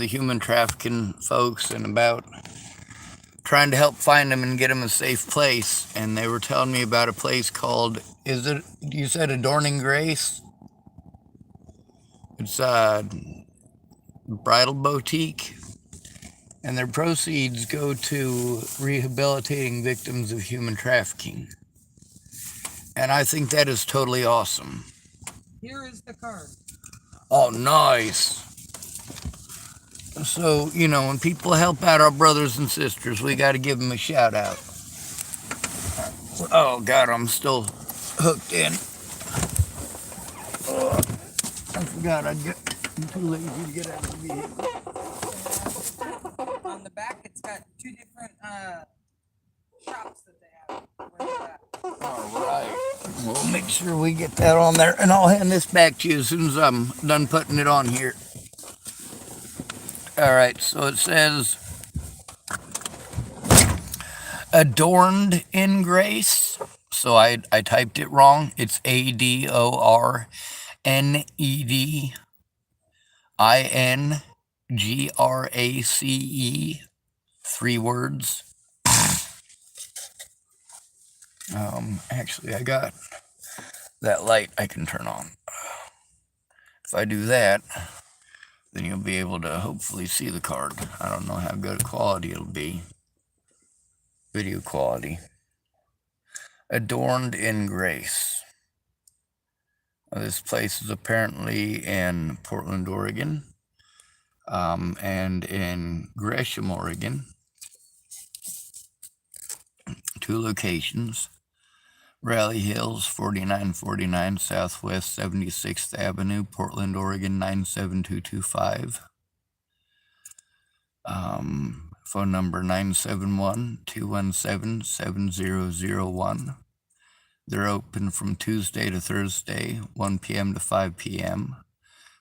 the human trafficking folks and about trying to help find them and get them a safe place. And they were telling me about a place called, is it, you said Adorning Grace? It's a bridal boutique. And their proceeds go to rehabilitating victims of human trafficking. And I think that is totally awesome. Here is the card. Oh, nice. So, when people help out our brothers and sisters, we got to give them a shout out. Oh, God, I'm still hooked in. Oh, I forgot I'm too lazy to get out of the vehicle. On the back, it's got two different shops that they have. All right. We'll make sure we get that on there, and I'll hand this back to you as soon as I'm done putting it on here. All right, so it says adorned in grace. So I typed it wrong. It's ADORNEDINGRACE. 3 words. Actually, I got that light I can turn on. If I do that, then you'll be able to hopefully see the card. I don't know how good a quality it'll be. Video quality. Adorned in grace. This place is apparently in Portland, Oregon, and in Gresham, Oregon. 2 locations. Raleigh Hills, 4949 Southwest 76th Avenue, Portland, Oregon 97225. Phone number 971-217-7001. They're open from Tuesday to Thursday, 1 p.m. to 5 p.m.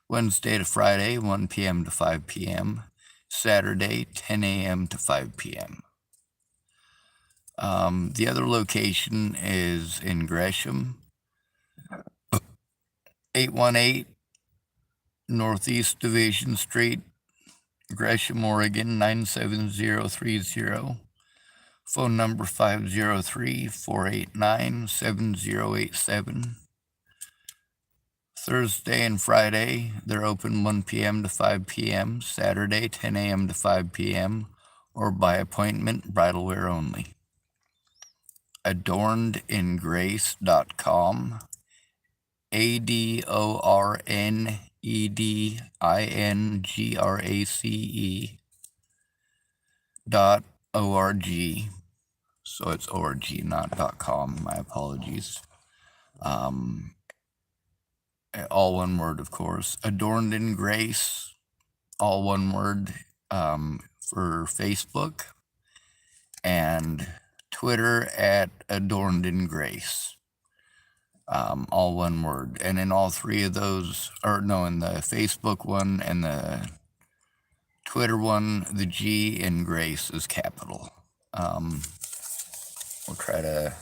Wednesday to Friday, 1 p.m. to 5 p.m. Saturday, 10 a.m. to 5 p.m. The other location is in Gresham, 818 Northeast Division Street, Gresham, Oregon 97030. Phone number 503-489-7087. Thursday and Friday, they're open 1 p.m. to 5 p.m. Saturday, 10 a.m. to 5 p.m. or by appointment, bridal wear only. adornedingrace.com. ADORNEDINGRACE.org. So it's org, not .com. My apologies. All one word, of course. Adorned in Grace, all one word, for Facebook, and Twitter at Adorned in Grace. All one word. And in all 3 of those, in the Facebook one and the Twitter one, the G in Grace is capital. We'll try to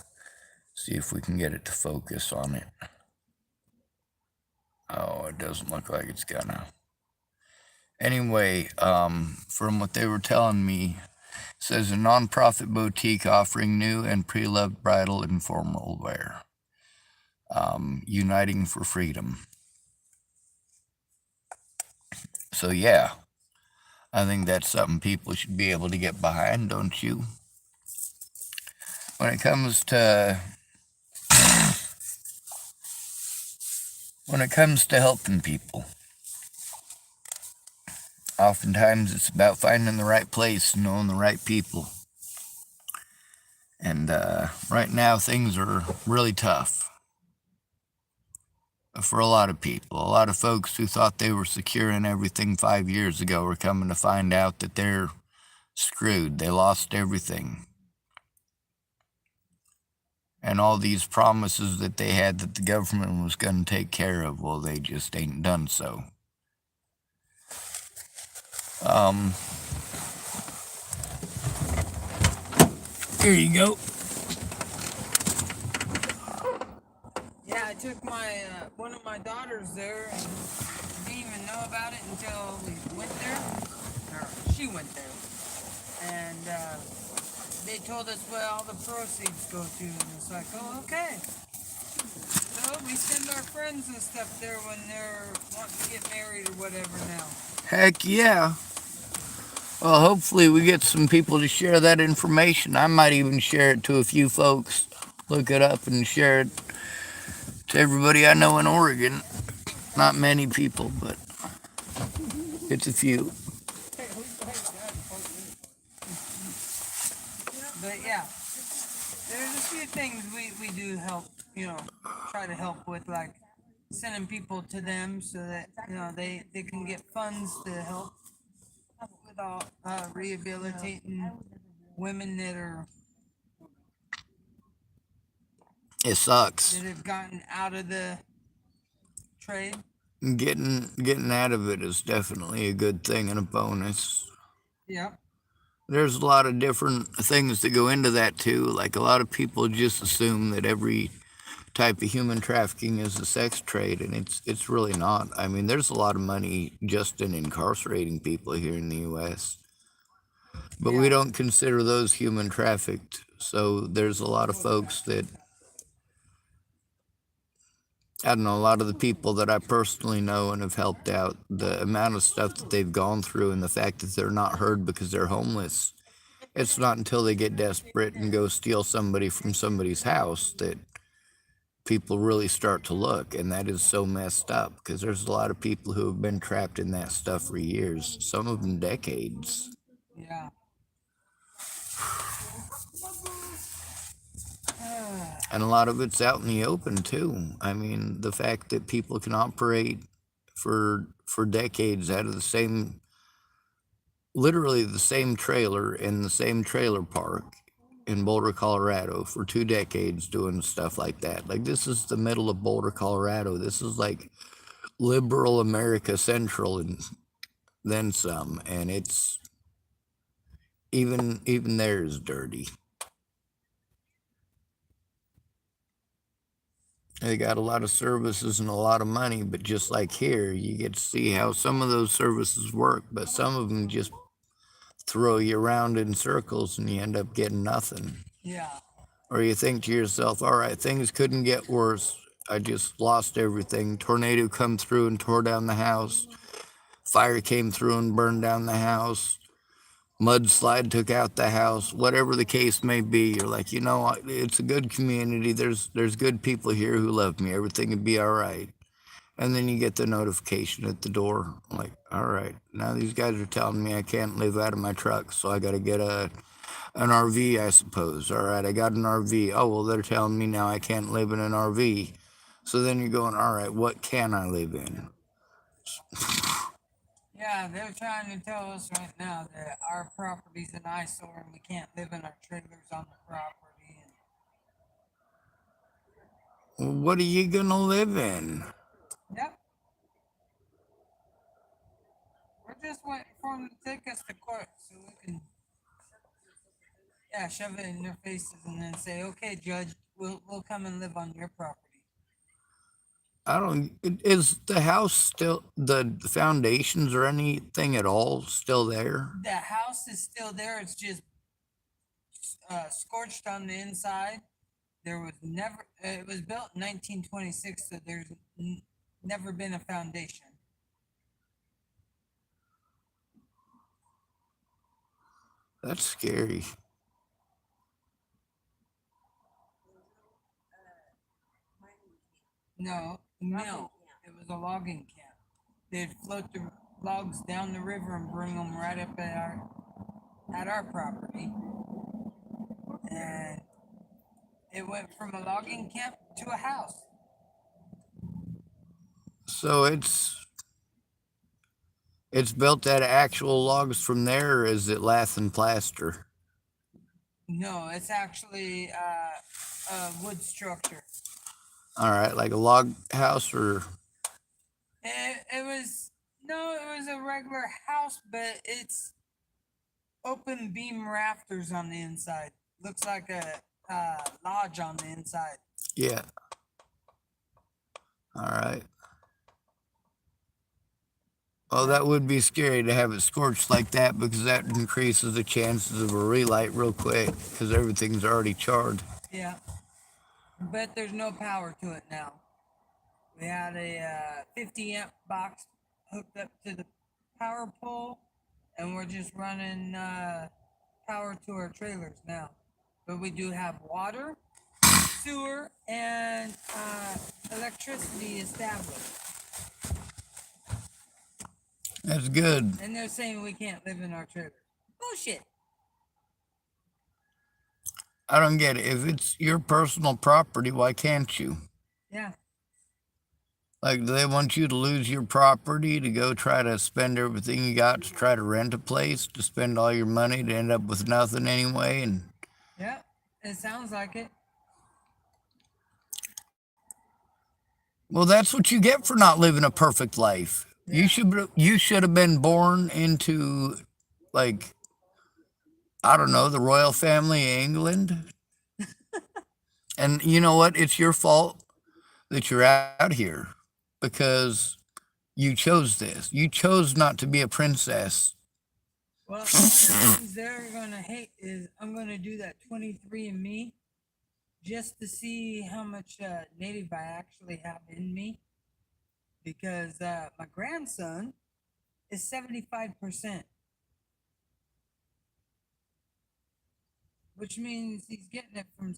see if we can get it to focus on it. Oh, it doesn't look like it's gonna. Anyway, from what they were telling me, it says a nonprofit boutique offering new and pre-loved bridal and formal wear. Uniting for freedom. So yeah, I think that's something people should be able to get behind, don't you? When it comes to helping people, oftentimes it's about finding the right place and knowing the right people. And right now things are really tough for a lot of people. A lot of folks who thought they were secure in everything 5 years ago are coming to find out that they're screwed. They lost everything. And all these promises that they had that the government was going to take care of, well, they just ain't done so. Here you go. Yeah, I took my one of my daughters there and didn't even know about it until we went there. they told us where all the proceeds go to, and it's like, oh, okay. So we send our friends and stuff there when they're wanting to get married or whatever now. Heck yeah. Well, hopefully we get some people to share that information. I might even share it to a few folks. Look it up and share it to everybody I know in Oregon. Not many people, but it's a few. But yeah, there's a few things we do help, try to help with, like sending people to them so that, they can get funds to help with all rehabilitating women It sucks. that have gotten out of the trade. Getting out of it is definitely a good thing and a bonus. Yep. There's a lot of different things that go into that too. Like a lot of people just assume that every type of human trafficking is a sex trade, and it's really not. I mean, there's a lot of money just in incarcerating people here in the U.S., but we Yeah. don't consider those human trafficked. So there's a lot of folks that, I don't know, a lot of the people that I personally know and have helped out, the amount of stuff that they've gone through and the fact that they're not heard because they're homeless. It's not until they get desperate and go steal somebody from somebody's house that people really start to look. And that is so messed up because there's a lot of people who have been trapped in that stuff for years, some of them decades. Yeah. And a lot of it's out in the open too. I mean, the fact that people can operate for decades out of the same, literally the same trailer in the same trailer park in Boulder, Colorado for 2 decades doing stuff like that. Like, this is the middle of Boulder, Colorado. This is like liberal America Central and then some, and it's even there is dirty. They got a lot of services and a lot of money, but just like here, you get to see how some of those services work, but some of them just throw you around in circles and you end up getting nothing. Yeah. Or you think to yourself, all right, things couldn't get worse. I just lost everything. Tornado come through and tore down the house. Fire came through and burned down the house. Mudslide took out the house. Whatever the case may be, you're like, it's a good community. There's good people here who love me. Everything would be all right. And then you get the notification at the door. I'm like, all right, now these guys are telling me I can't live out of my truck, so I got to get an RV, I suppose. All right, I got an RV. Oh, well, they're telling me now I can't live in an RV. So then you're going, all right, what can I live in? Yeah, they're trying to tell us right now that our property's an eyesore and we can't live in our trailers on the property. What are you going to live in? Yep. We're just waiting for them to take us to court so we can, shove it in their faces and then say, okay, judge, we'll come and live on your property. I don't. Is the house still, the foundations or anything at all still there? The house is still there. It's just scorched on the inside. There was never. It was built in 1926, so there's never been a foundation. That's scary. No, no, it was a logging camp. They'd float the logs down the river and bring them right up at our property, and it went from a logging camp to a house. So it's built out of actual logs from there, or is it lath and plaster? No, it's actually a wood structure. All right, like a log house, or It was no, it was a regular house, but it's open beam rafters on the inside. Looks like a lodge on the inside. yeah. All right. Oh, that would be scary to have it scorched like that because that increases the chances of a relight real quick because everything's already charred. Yeah, but there's no power to it now. We had a 50 amp box hooked up to the power pole, and we're just running power to our trailers now. But we do have water, sewer, and electricity established. That's good. And they're saying we can't live in our trailer. Bullshit. I don't get it. If it's your personal property, why can't you? Yeah. Like, do they want you to lose your property to go try to spend everything you got to try to rent a place, to spend all your money to end up with nothing anyway? And Yeah. It sounds like it. well, that's what you get for not living a perfect life. Yeah. You should have been born into, like, I don't know, the royal family of England. And you know what? It's your fault that you're out here because you chose this. You chose not to be a princess. Well, one of the things they're going to hate is I'm going to do that 23andMe just to see how much native I actually have in me. Because my grandson is 75%, which means he's getting it from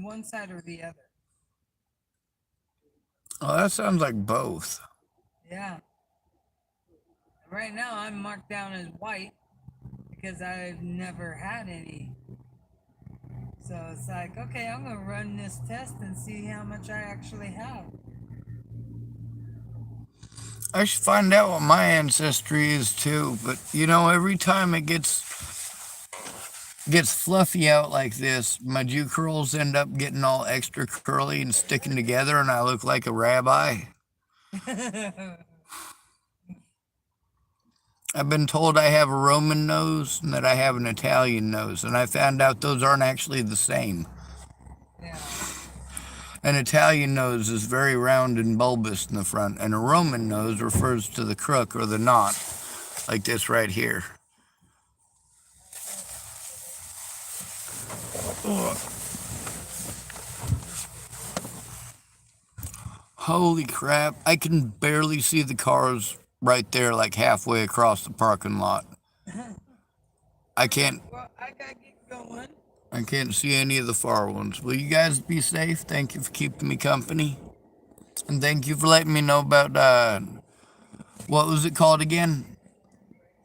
one side or the other. Oh, that sounds like both. Yeah. Right now, I'm marked down as white because I've never had any. So it's like, okay, I'm going to run this test and see how much I actually have. I should find out what my ancestry is too. But you know, every time it gets fluffy out like this, my Jew curls end up getting all extra curly and sticking together, and I look like a rabbi. I've been told I have a Roman nose and that I have an Italian nose, and I found out those aren't actually the same. Yeah. An Italian nose is very round and bulbous in the front, and a Roman nose refers to the crook or the knot, like this right here. Ugh. Holy crap, I can barely see the cars right there, like halfway across the parking lot. I can't Well, I got to get going. I can't see any of the far ones. Will you guys be safe? Thank you for keeping me company. And thank you for letting me know about, what was it called again?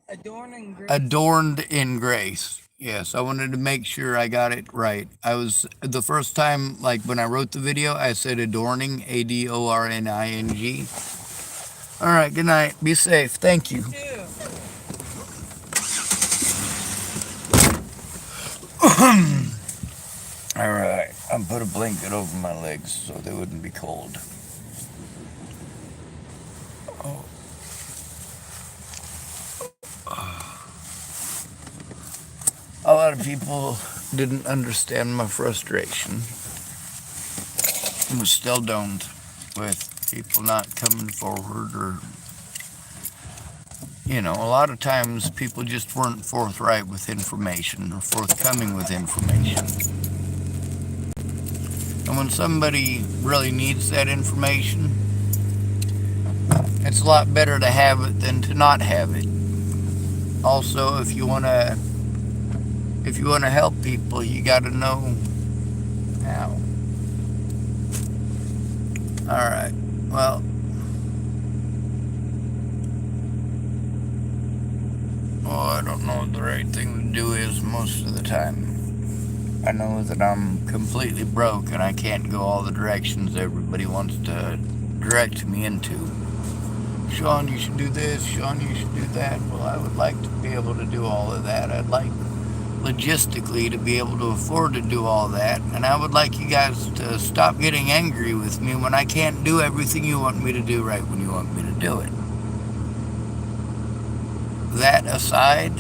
Adorning Grace. Adorned in Grace. Yes, I wanted to make sure I got it right. I was, the first time, like when I wrote the video, I said Adorning, Adorning. All right, good night. Be safe. Thank you. Too. All right, I'll put a blanket over my legs so they wouldn't be cold. Oh. A lot of people didn't understand my frustration, and still don't, with people not coming forward, or, you know, a lot of times people just weren't forthright with information or forthcoming with information. And when somebody really needs that information, it's a lot better to have it than to not have it. Also, if you want to help people, you got to know how. All right. Well, I don't know what the right thing to do is most of the time. I know that I'm completely broke and I can't go all the directions everybody wants to direct me into. Sean, you should do this. Sean, you should do that. Well, I would like to be able to do all of that. I'd like logistically to be able to afford to do all that. And I would like you guys to stop getting angry with me when I can't do everything you want me to do right when you want me to do it. That aside,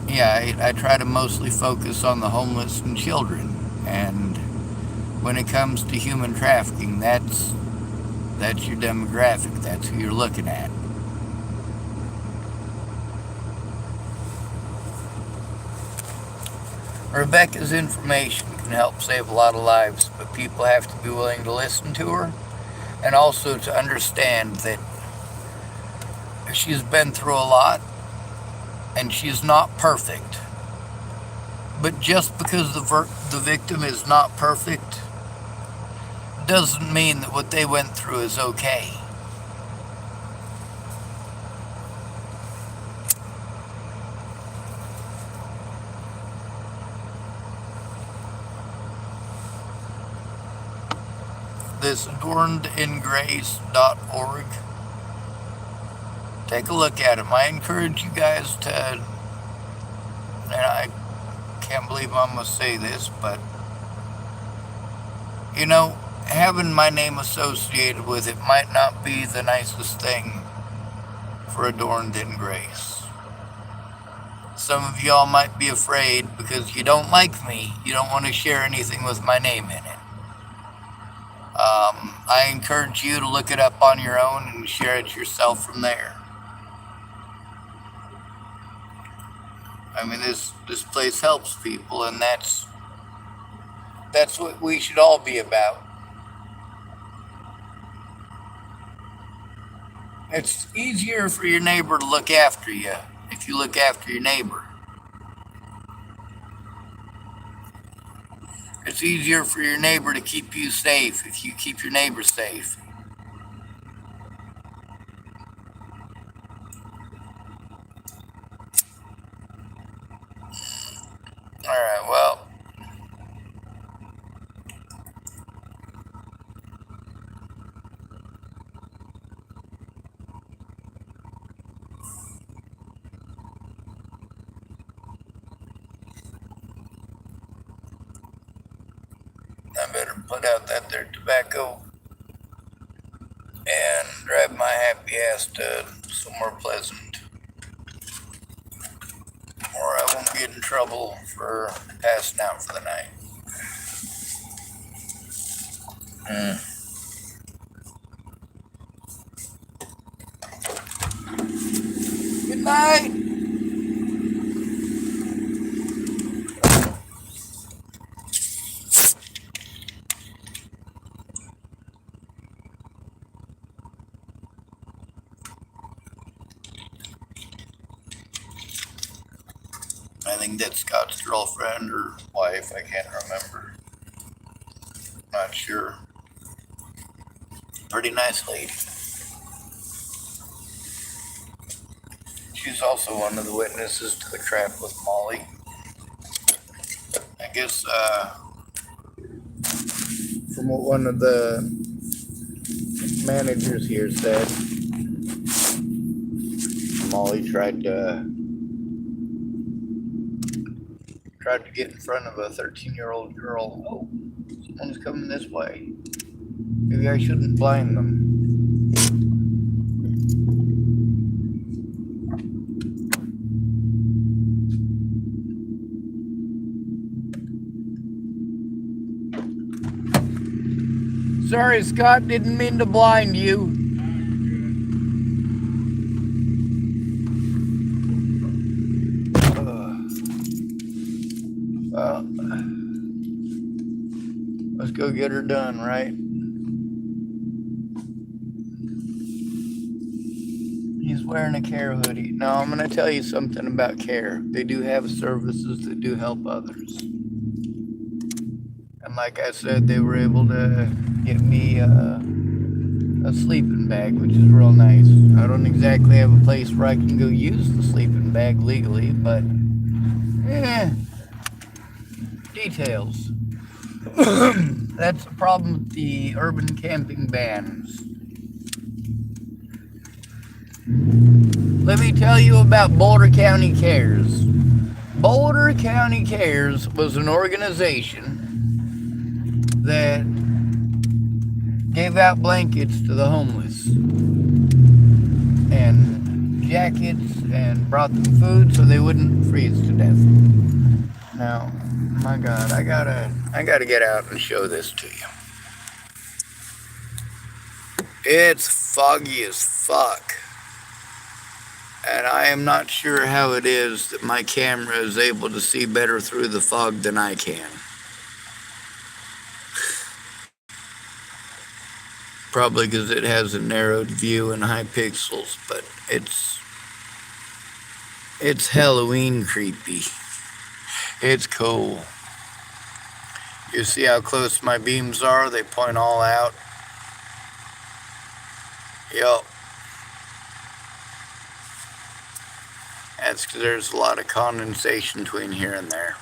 yeah, I try to mostly focus on the homeless and children. And when it comes to human trafficking, that's That's your demographic. That's who you're looking at. Rebecca's information can help save a lot of lives, but people have to be willing to listen to her and also to understand that she's been through a lot and she's not perfect. But just because the victim is not perfect doesn't mean that what they went through is okay. This adornedingrace.org. Take a look at them. I encourage you guys to, and I can't believe I'm going to say this, but, you know, having my name associated with it might not be the nicest thing for Adorned in Grace. Some of y'all might be afraid because you don't like me. You don't want to share anything with my name in it. I encourage you to look it up on your own and share it yourself from there. I mean, this place helps people, and that's what we should all be about. It's easier for your neighbor to look after you if you look after your neighbor. It's easier for your neighbor to keep you safe if you keep your neighbor safe. Alright, well, I better put out that there tobacco and drive my happy ass to somewhere pleasant, or I won't get in trouble for passing out for the night. Good night. I think that's Scott's girlfriend or wife. I can't remember. Not sure. Pretty nice lady. She's also one of the witnesses to the trap with Molly. I guess, from what one of the managers here said, Molly tried to get in front of a 13-year-old girl. Oh, someone's coming this way. Maybe I shouldn't blind them. Sorry, Scott, didn't mean to blind you. Well, let's go get her done, right? He's wearing a care hoodie. Now, I'm going to tell you something about care. They do have services that do help others. And like I said, they were able to get me a sleeping bag, which is real nice. I don't exactly have a place where I can go use the sleeping bag legally, but details. That's the problem with the urban camping bans. Let me tell you about Boulder County Cares. Boulder County Cares was an organization that gave out blankets to the homeless and jackets and brought them food so they wouldn't freeze to death. Now, my God, I gotta get out and show this to you. It's foggy as fuck. And I am not sure how it is that my camera is able to see better through the fog than I can. Probably because it has a narrowed view and high pixels, but it's Halloween creepy. It's cool. You see how close my beams are? They point all out. Yup. That's because there's a lot of condensation between here and there.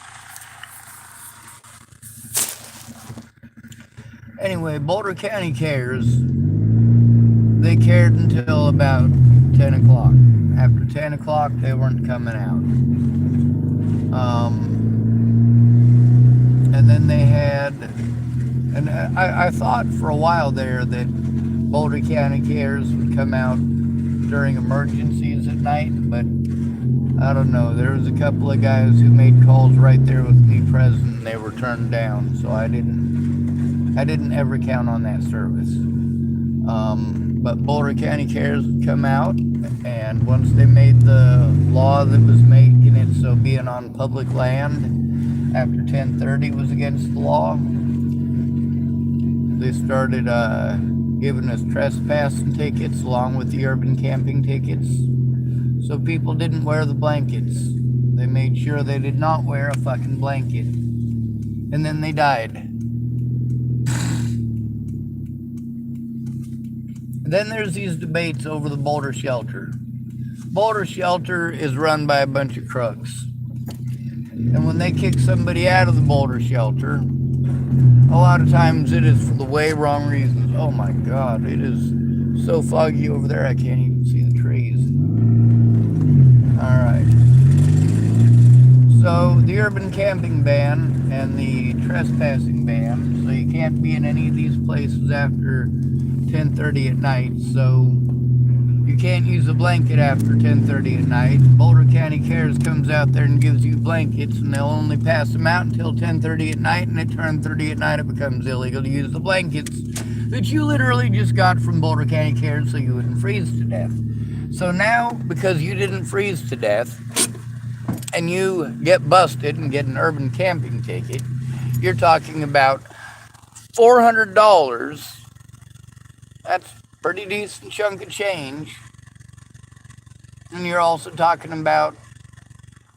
Anyway, Boulder County cares. They cared until about 10 o'clock. After 10 o'clock, they weren't coming out. And then they had, and I thought for a while there that Boulder County cares would come out during emergencies at night, but I don't know. There was a couple of guys who made calls right there with me present, and they were turned down, so I didn't ever count on that service. But Boulder County cares would come out, and once they made the law that was making it so being on public land after 10:30 was against the law, they started giving us trespassing tickets along with the urban camping tickets. So people didn't wear the blankets. They made sure they did not wear a fucking blanket. And then they died. Then there's these debates over the Boulder Shelter. Boulder Shelter is run by a bunch of crooks. And when they kick somebody out of the Boulder Shelter, a lot of times it is for the way wrong reasons. Oh my God, it is so foggy over there I can't even see the trees. Alright. So the urban camping ban and the trespassing ban, so you can't be in any of these places after 10:30 at night, so you can't use a blanket after 10:30 at night. Boulder County Cares comes out there and gives you blankets, and they'll only pass them out until 10:30 at night, and at 10:30 at night it becomes illegal to use the blankets that you literally just got from Boulder County Cares so you wouldn't freeze to death. So now, because you didn't freeze to death, and you get busted and get an urban camping ticket, you're talking about $400. That's a pretty decent chunk of change. And you're also talking about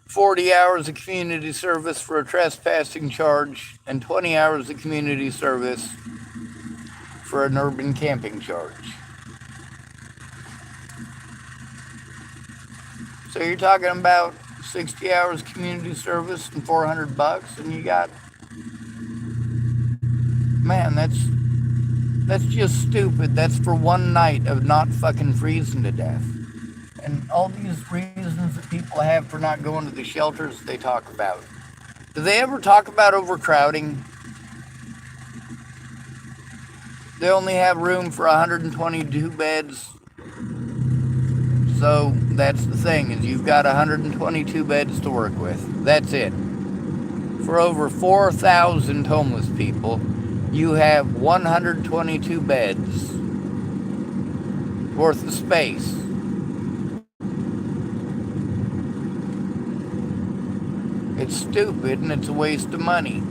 40 hours of community service for a trespassing charge and 20 hours of community service for an urban camping charge. So you're talking about 60 hours community service and $400, and you got, man, that's just stupid. That's for one night of not fucking freezing to death. And all these reasons that people have for not going to the shelters they talk about. Do they ever talk about overcrowding? They only have room for 122 beds. So that's the thing, is you've got 122 beds to work with. That's it. For over 4,000 homeless people, you have 122 beds worth of space. It's stupid and it's a waste of money.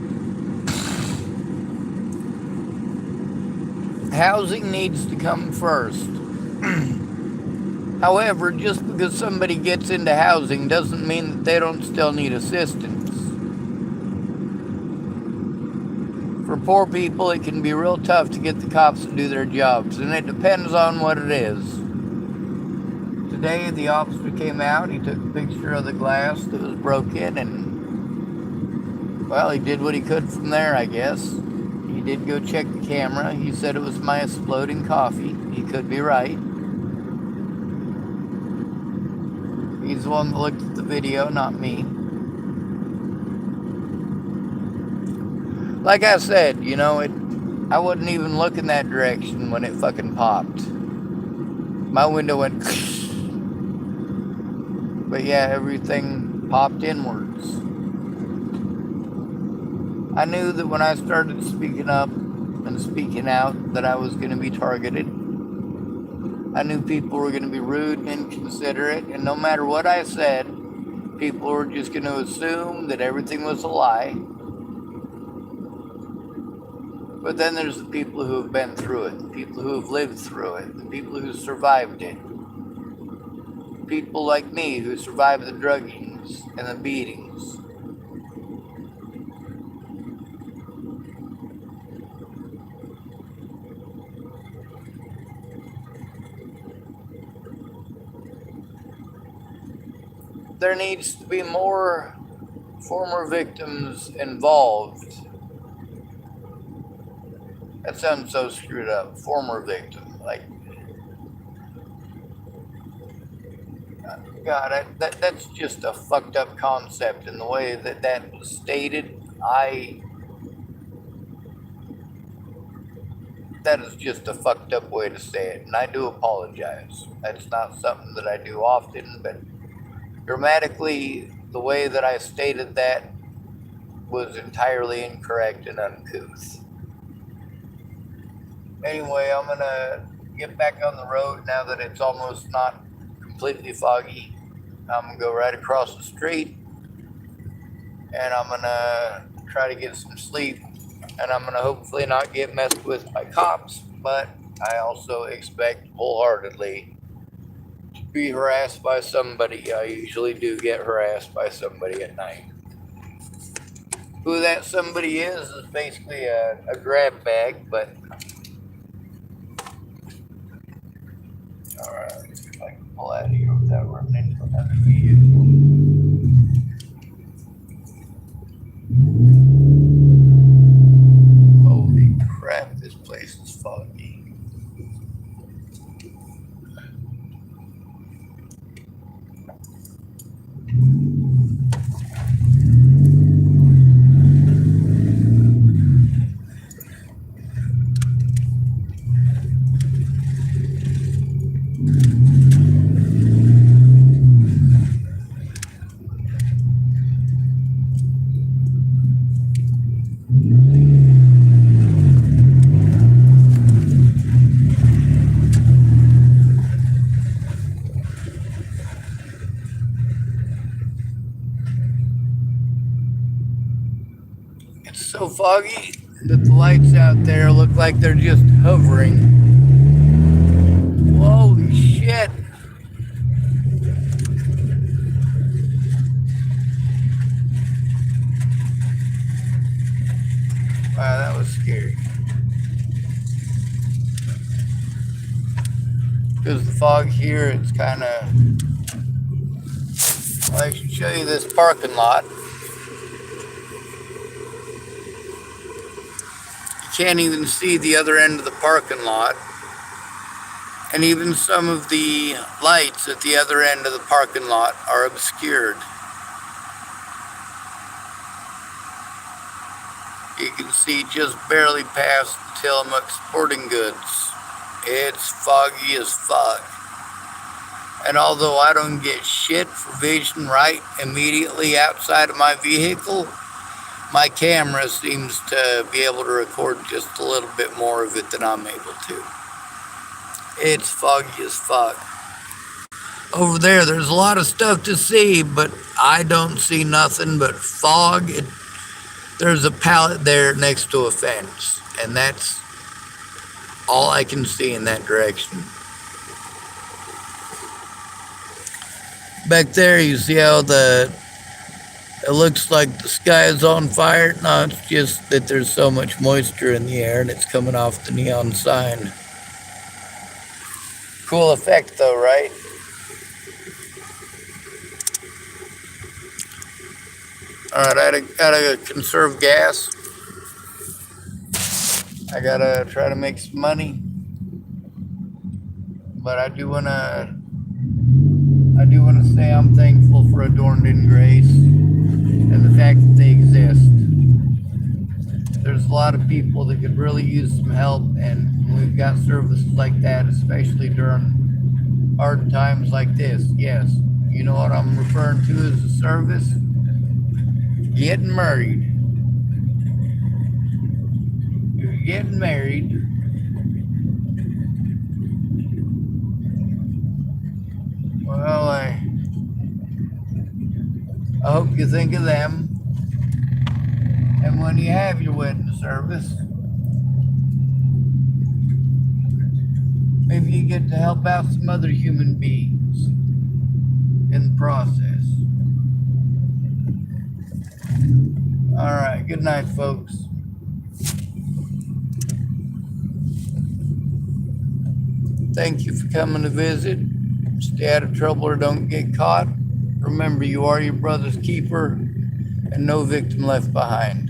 Housing needs to come first. However, just because somebody gets into housing doesn't mean that they don't still need assistance. For poor people, it can be real tough to get the cops to do their jobs, and it depends on what it is. Today, the officer came out, he took a picture of the glass that was broken, and, well, he did what he could from there, I guess. He did go check the camera. He said it was my exploding coffee. He could be right. He's the one that looked at the video, not me. Like I said, you know, I wouldn't even look in that direction when it fucking popped. My window went but yeah, everything popped inwards. I knew that when I started speaking up and speaking out that I was going to be targeted. I knew people were going to be rude and inconsiderate, and no matter what I said, people were just going to assume that everything was a lie. But then there's the people who have been through it, the people who have lived through it, the people who survived it. People like me who survived the druggings and the beatings. There needs to be more former victims involved. That sounds so screwed up. Former victim. Like, God, that's just a fucked up concept. In the way that was stated, that is just a fucked up way to say it. And I do apologize. That's not something that I do often, but grammatically, the way that I stated that was entirely incorrect and uncouth. Anyway, I'm gonna get back on the road now that it's almost not completely foggy. I'm gonna go right across the street and I'm gonna try to get some sleep, and I'm gonna hopefully not get messed with by cops, but I also expect wholeheartedly to be harassed by somebody. I usually do get harassed by somebody at night. Who that somebody is basically a grab bag, but alright, let's see if I can pull out of here without running into another vehicle. Holy crap, this place is foggy. It's so foggy that the lights out there look like they're just hovering. Holy shit. Wow, that was scary. Because the fog here, it's kind of... Well, I should show you this parking lot. You can't even see the other end of the parking lot. And even some of the lights at the other end of the parking lot are obscured. You can see just barely past the Tillamook Sporting Goods. It's foggy as fuck. And although I don't get shit for vision right immediately outside of my vehicle, my camera seems to be able to record just a little bit more of it than I'm able to. It's foggy as fuck. Over there's a lot of stuff to see, but I don't see nothing but fog. There's a pallet there next to a fence, and that's all I can see in that direction. Back there, you see how it looks like the sky is on fire? No, it's just that there's so much moisture in the air and it's coming off the neon sign. Cool effect though, right? Alright, I gotta conserve gas. I gotta try to make some money. But I do wanna say I'm thankful for Adorning Grace and the fact that they exist. There's a lot of people that could really use some help, and we've got services like that, especially during hard times like this. Yes, you know what I'm referring to as a service? Getting married. You're getting married. Well, I hope you think of them. And when you have your wedding service, maybe you get to help out some other human beings in the process. All right. Good night, folks. Thank you for coming to visit. Stay out of trouble or don't get caught. Remember, you are your brother's keeper and no victim left behind.